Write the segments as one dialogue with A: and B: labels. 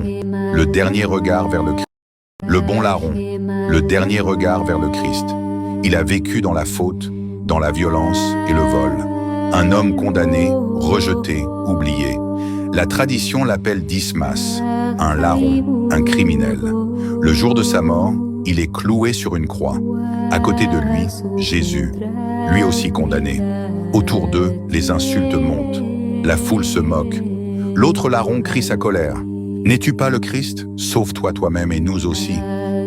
A: le dernier regard vers le Christ. Le bon larron, le dernier regard vers le Christ. Il a vécu dans la faute, dans la violence et le vol. Un homme condamné, rejeté, oublié. La tradition l'appelle Dismas, un larron, un criminel. Le jour de sa mort, il est cloué sur une croix. À côté de lui, Jésus, lui aussi condamné. Autour d'eux, les insultes montent. La foule se moque. L'autre larron crie sa colère. « N'es-tu pas le Christ? Sauve-toi toi-même et nous aussi. »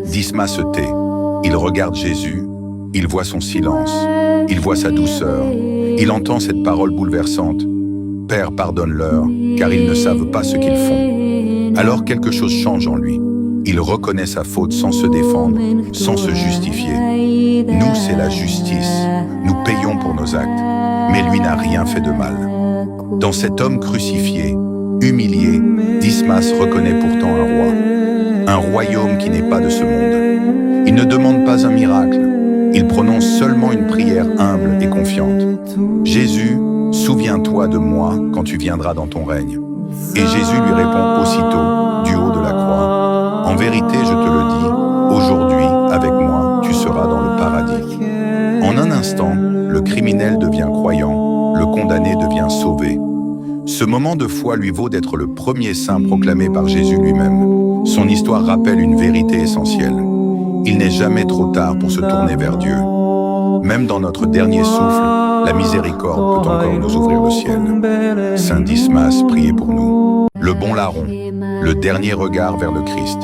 A: Dismas se tait. Il regarde Jésus. Il voit son silence. Il voit sa douceur. Il entend cette parole bouleversante. « Père, pardonne-leur, car ils ne savent pas ce qu'ils font. » Alors quelque chose change en lui. Il reconnaît sa faute sans se défendre, sans se justifier. Nous, c'est la justice. Nous payons pour nos actes. Mais lui n'a rien fait de mal. Dans cet homme crucifié, humilié, Dismas reconnaît pourtant un roi. Un royaume qui n'est pas de ce monde. Il ne demande pas un miracle. Il prononce seulement une prière humble et confiante. « Jésus, souviens-toi de moi quand tu viendras dans ton règne. » Et Jésus lui répond aussitôt, du haut de la croix. « En vérité, je te le dis, aujourd'hui, avec moi, tu seras dans le paradis. » En un instant, le criminel devient croyant, le condamné devient sauvé. Ce moment de foi lui vaut d'être le premier saint proclamé par Jésus lui-même. Son histoire rappelle une vérité essentielle. Il n'est jamais trop tard pour se tourner vers Dieu. Même dans notre dernier souffle, la miséricorde peut encore nous ouvrir le ciel. Saint Dismas, priez pour nous. Le bon larron, le dernier regard vers le Christ.